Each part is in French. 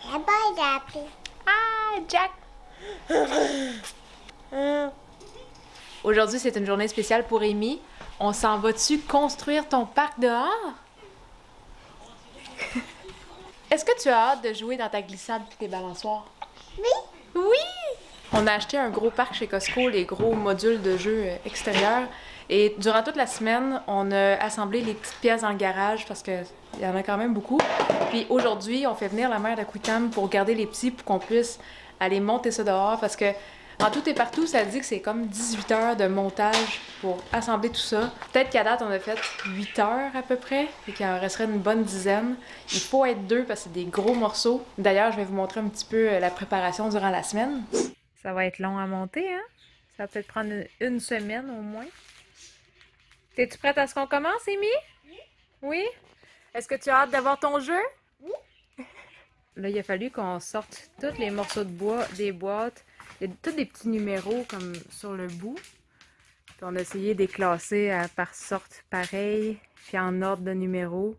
Bye, Daddy. Ah, Jack! Aujourd'hui, c'est une journée spéciale pour Amy. On s'en va-tu construire ton parc dehors? Est-ce que tu as hâte de jouer dans ta glissade et tes balançoires? Oui. Oui! On a acheté un gros parc chez Costco, les gros modules de jeux extérieurs. Et durant toute la semaine, on a assemblé les petites pièces dans le garage parce qu'il y en a quand même beaucoup. Puis aujourd'hui, on fait venir la mère d'Aquitam pour garder les petits pour qu'on puisse aller monter ça dehors parce que en tout et partout, ça dit que c'est comme 18 heures de montage pour assembler tout ça. Peut-être qu'à date, on a fait 8 heures à peu près et qu'il en resterait une bonne dizaine. Il faut être deux parce que c'est des gros morceaux. D'ailleurs, je vais vous montrer un petit peu la préparation durant la semaine. Ça va être long à monter, hein? Ça va peut-être prendre une semaine au moins. T'es-tu prête à ce qu'on commence, Amy? Oui. Oui? Est-ce que tu as hâte d'avoir ton jeu? Oui. Là, il a fallu qu'on sorte tous les morceaux de bois des boîtes. Il y a tous des petits numéros comme sur le bout. Puis on a essayé de les classer par sorte pareil, puis en ordre de numéros.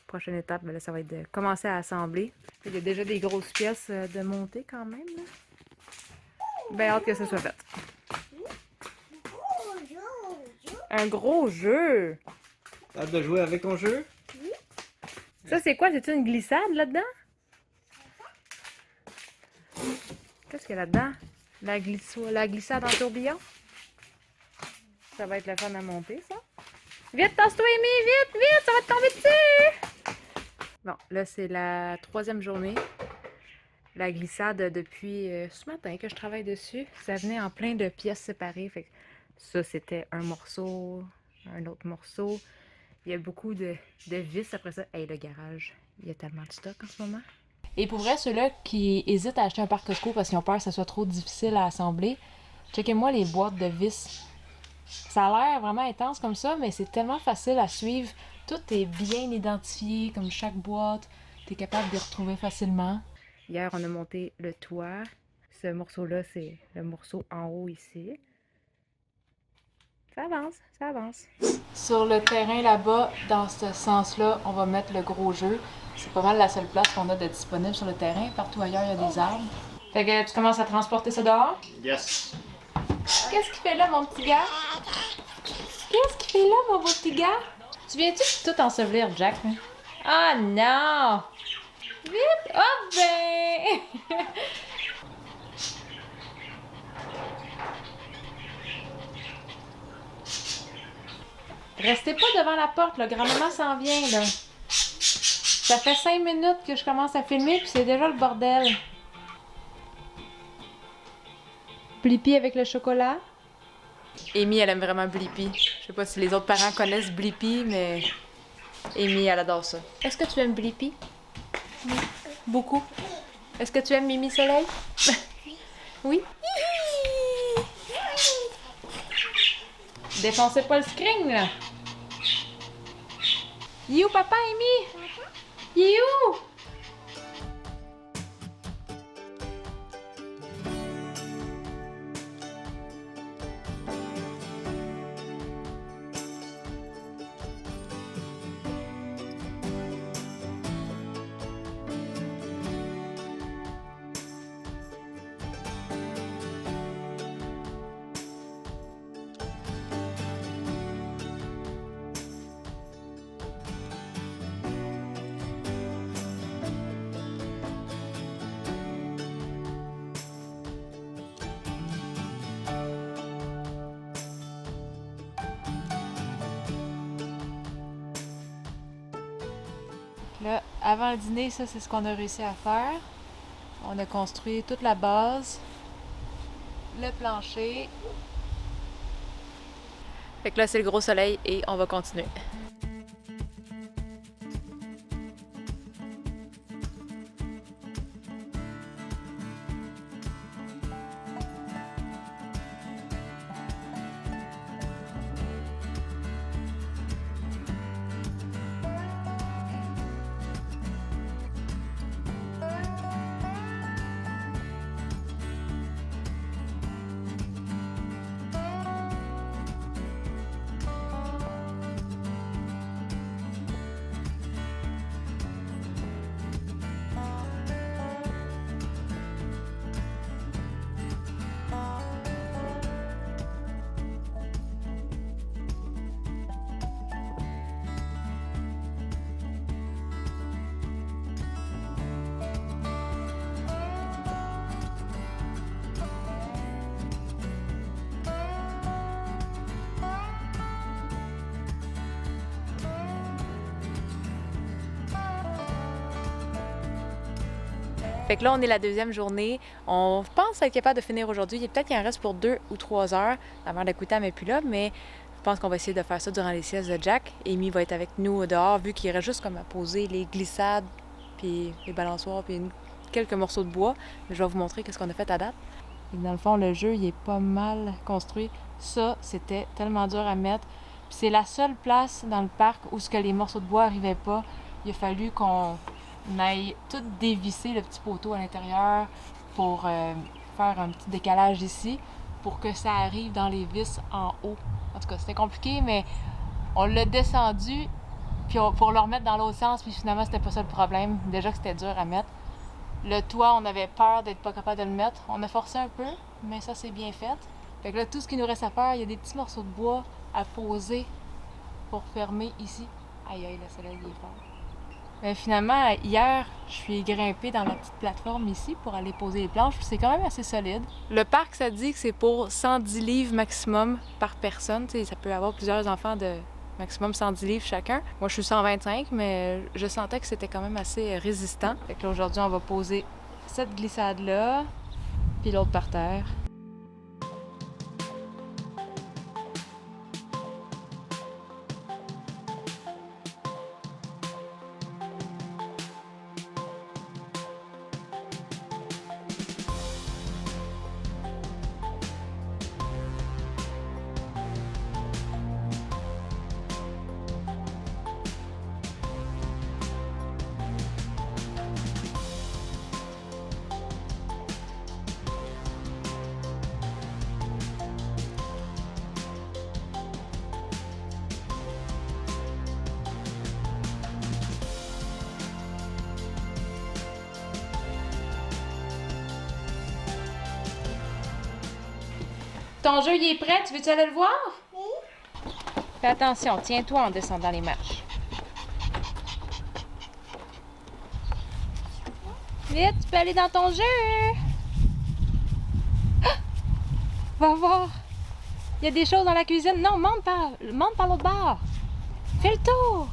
Prochaine étape, ben là, ça va être de commencer à assembler. Il y a déjà des grosses pièces de monter quand même. Là. Ben hâte que ça soit fait. Un gros jeu! T'as hâte de jouer avec ton jeu? Ça, c'est quoi? C'est une glissade là-dedans? Qu'est-ce qu'il y a là-dedans? La glissade en tourbillon? Ça va être le fun à monter, ça. Vite, tasse-toi, Amy! Vite, vite! Ça va te tomber dessus! Bon, là, c'est la 3e journée. La glissade depuis ce matin que je travaille dessus. Ça venait en plein de pièces séparées. Fait que ça, c'était un morceau, un autre morceau. Il y a beaucoup de vis après ça. Hey, le garage, il y a tellement de stock en ce moment. Et pour vrai, ceux-là qui hésitent à acheter un parc Costco parce qu'ils ont peur que ça soit trop difficile à assembler, checkez-moi les boîtes de vis. Ça a l'air vraiment intense comme ça, mais c'est tellement facile à suivre. Tout est bien identifié, comme chaque boîte. Tu es capable de les retrouver facilement. Hier, on a monté le toit. Ce morceau-là, c'est le morceau en haut ici. Ça avance, ça avance. Sur le terrain là-bas, dans ce sens-là, on va mettre le gros jeu. C'est pas mal la seule place qu'on a de disponible sur le terrain. Partout ailleurs, il y a des arbres. Fait que tu commences à transporter ça dehors? Yes. Qu'est-ce qu'il fait là, mon petit gars? Qu'est-ce qu'il fait là, mon beau petit gars? Tu viens-tu tout ensevelir, Jack? Hein? Ah non! Vite! Oh ben! Restez pas devant la porte, là. Grand-maman s'en vient, là. Ça fait 5 minutes que je commence à filmer, puis c'est déjà le bordel. Blippi avec le chocolat. Amy, elle aime vraiment Blippi. Je sais pas si les autres parents connaissent Blippi, mais Amy, elle adore ça. Est-ce que tu aimes Blippi? Oui. Beaucoup. Est-ce que tu aimes Mimi Soleil? Oui. Défoncez pas le screen, là. You, papa, Amy? You! Là, avant le dîner, ça, c'est ce qu'on a réussi à faire. On a construit toute la base, le plancher. Fait que là, c'est le gros soleil et on va continuer. Fait que là, on est la deuxième journée. On pense être capable de finir aujourd'hui. Peut-être qu'il en reste pour 2 ou 3 heures. La mère d'Akuta n'est plus là, mais je pense qu'on va essayer de faire ça durant les siestes de Jack. Amy va être avec nous dehors, vu qu'il reste juste comme à poser les glissades, puis les balançoires, puis quelques morceaux de bois. Je vais vous montrer qu'est-ce qu'on a fait à date. Et dans le fond, le jeu, il est pas mal construit. Ça, c'était tellement dur à mettre. Puis c'est la seule place dans le parc où ce que les morceaux de bois n'arrivaient pas. Il a fallu qu'on aille tout dévisser le petit poteau à l'intérieur pour faire un petit décalage ici pour que ça arrive dans les vis en haut. En tout cas, c'était compliqué, mais on l'a descendu puis pour le remettre dans l'autre sens, puis finalement, c'était pas ça le problème. Déjà que c'était dur à mettre. Le toit, on avait peur d'être pas capable de le mettre. On a forcé un peu, mais ça, c'est bien fait. Fait que là, tout ce qui nous reste à faire, il y a des petits morceaux de bois à poser pour fermer ici. Aïe, aïe, le soleil, il est fort. Mais finalement, hier, je suis grimpée dans la petite plateforme ici pour aller poser les planches. C'est quand même assez solide. Le parc, ça dit que c'est pour 110 livres maximum par personne. T'sais, ça peut avoir plusieurs enfants de maximum 110 livres chacun. Moi, je suis 125, mais je sentais que c'était quand même assez résistant. Fait que là, aujourd'hui, on va poser cette glissade-là, puis l'autre par terre. Ton jeu, il est prêt? Tu veux-tu aller le voir? Oui. Fais attention, tiens-toi en descendant les marches. Vite, tu peux aller dans ton jeu! Ah! Va voir! Il y a des choses dans la cuisine. Non, monte par l'autre bord. Fais le tour!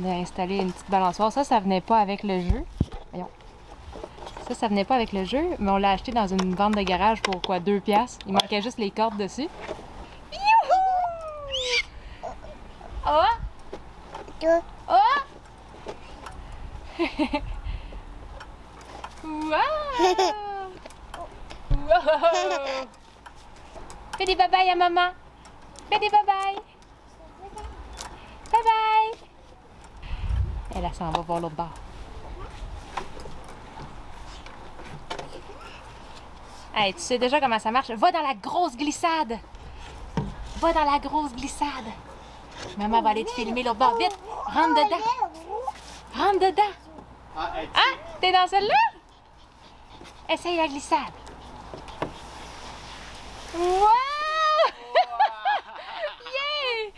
On a installé une petite balançoire. Ça venait pas avec le jeu. Voyons. Ça venait pas avec le jeu, mais on l'a acheté dans une vente de garage pour quoi, 2 piastres. Il manquait juste les cordes dessus. Youhou! Oh! Oh! Wow! Wow! Fais des bye-bye à maman. Fais des bye-bye. Bye-bye. Elle s'en va voir l'autre bord. Hey, tu sais déjà comment ça marche. Va dans la grosse glissade. Va dans la grosse glissade. Maman va aller te filmer l'autre bord. Vite, rentre dedans. Rentre dedans. Ah, t'es dans celle-là? Essaye la glissade. Wow! Yeah!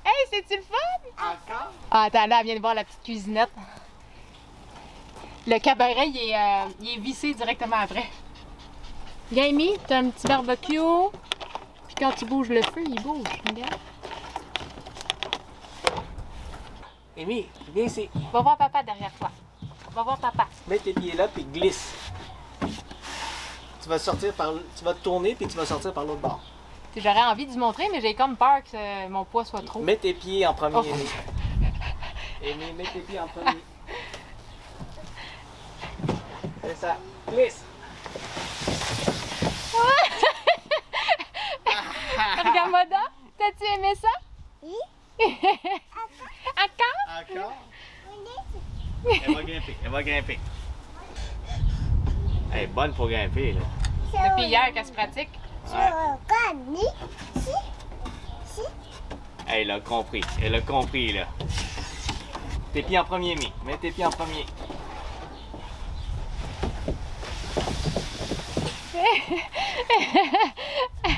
Hey, c'est-tu le fun? Encore? Ah, attends, là, elle vient de voir la petite cuisinette. Le cabaret, il est vissé directement après. Viens, Amy, t'as un petit barbecue. Puis quand tu bouges le feu, il bouge. Regarde. Amy, viens ici. Va voir papa derrière toi. Va voir papa. Mets tes pieds là puis glisse. Tu vas sortir tu vas te tourner puis tu vas sortir par l'autre bord. J'aurais envie de vous montrer, mais j'ai comme peur que mon poids soit trop. Mets tes pieds en premier, Oh. Amy. Amy, mets tes pieds en premier. C'est ça. Glisse. Regarde-moi donc. T'as-tu aimé ça? Oui. Encore? Encore. Elle va grimper. Elle va grimper. Elle est bonne pour grimper, là. Depuis hier qu'elle se pratique. Elle a compris. Elle a compris, là. Tes pieds en premier, Amy. Mets tes pieds en premier.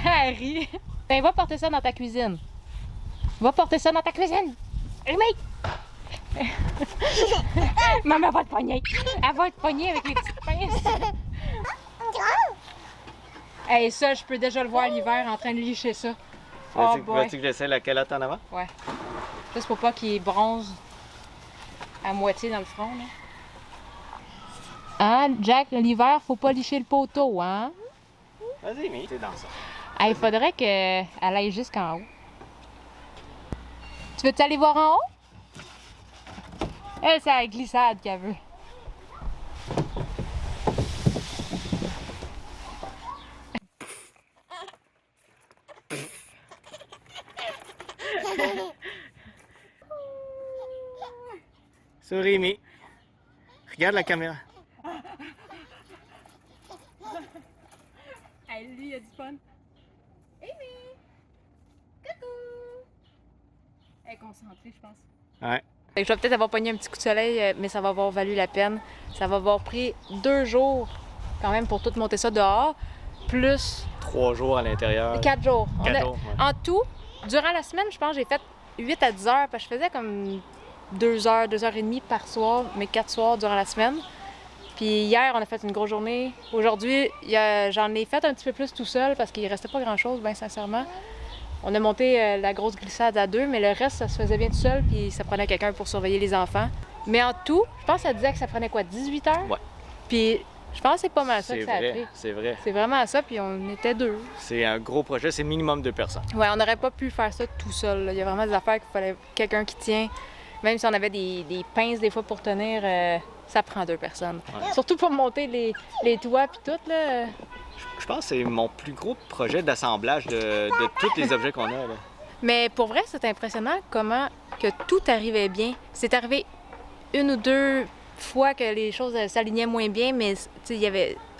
Elle rit. Ben, va porter ça dans ta cuisine. Va porter ça dans ta cuisine. Amy! Maman va te pogner. Elle va te pogner avec les petites pinces. Hey, ça, je peux déjà le voir l'hiver en train de licher ça. Oh boy. Veux-tu que j'essaie la calotte en avant? Ouais. Juste pour pas qu'il bronze à moitié dans le front, là. Hein, Jack, l'hiver, faut pas licher le poteau, hein? Vas-y, mais c'est dans ça. Hey, il faudrait qu'elle aille jusqu'en haut. Tu veux-tu aller voir en haut? Elle, c'est la glissade qu'elle veut. Souris, Amy. Regarde la caméra. Hey, lui, il a du fun. Amy! Coucou! Elle est concentrée, je pense. Ouais. Fait que je vais peut-être avoir pogné un petit coup de soleil, mais ça va avoir valu la peine. Ça va avoir pris 2 jours quand même pour tout monter ça dehors, plus 3 jours à l'intérieur. 4 jours. 4 jours, ouais. En tout, durant la semaine, je pense que j'ai fait 8 à 10 heures, parce que je faisais comme 2 heures, 2 heures et demie par soir, mais 4 soirs durant la semaine. Puis hier, on a fait une grosse journée. Aujourd'hui, j'en ai fait un petit peu plus tout seul parce qu'il restait pas grand-chose, bien sincèrement. On a monté la grosse glissade à 2, mais le reste, ça se faisait bien tout seul, puis ça prenait quelqu'un pour surveiller les enfants. Mais en tout, je pense que ça disait que ça prenait quoi, 18 heures? Ouais. Puis je pense que c'est pas mal ça que ça a pris. C'est vrai. C'est vraiment ça, puis on était 2. C'est un gros projet, c'est minimum 2 personnes. Ouais, on n'aurait pas pu faire ça tout seul, là. Il y a vraiment des affaires qu'il fallait quelqu'un qui tient. Même si on avait des pinces des fois pour tenir, ça prend 2 personnes. Ouais. Surtout pour monter les toits puis tout, là. Je pense que c'est mon plus gros projet d'assemblage de tous les objets qu'on a. Là. Mais pour vrai, c'est impressionnant comment que tout arrivait bien. C'est arrivé 1 ou 2 fois que les choses s'alignaient moins bien, mais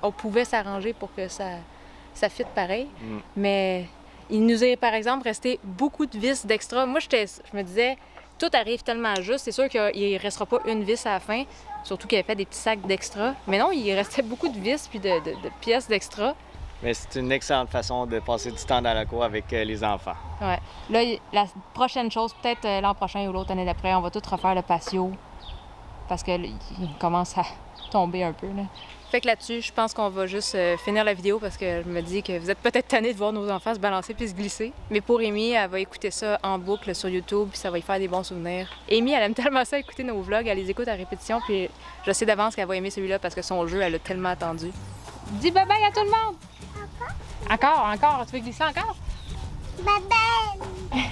on pouvait s'arranger pour que ça fitte pareil. Mm. Mais il nous est, par exemple, resté beaucoup de vis d'extra. Moi, je me disais, tout arrive tellement juste. C'est sûr qu'il ne restera pas une vis à la fin, surtout qu'il avait fait des petits sacs d'extra. Mais non, il restait beaucoup de vis puis de pièces d'extra. Mais c'est une excellente façon de passer du temps dans la cour avec les enfants. Ouais. Là, la prochaine chose, peut-être l'an prochain ou l'autre année d'après, on va tout refaire le patio. Parce que il commence à tomber un peu, là. Fait que là-dessus, je pense qu'on va juste finir la vidéo parce que je me dis que vous êtes peut-être tannés de voir nos enfants se balancer puis se glisser. Mais pour Amy, elle va écouter ça en boucle sur YouTube puis ça va lui faire des bons souvenirs. Amy, elle aime tellement ça écouter nos vlogs, elle les écoute à répétition puis je sais d'avance qu'elle va aimer celui-là parce que son jeu, elle l'a tellement attendu. Dis bye-bye à tout le monde! Encore? Tu veux glisser encore? Bye bye.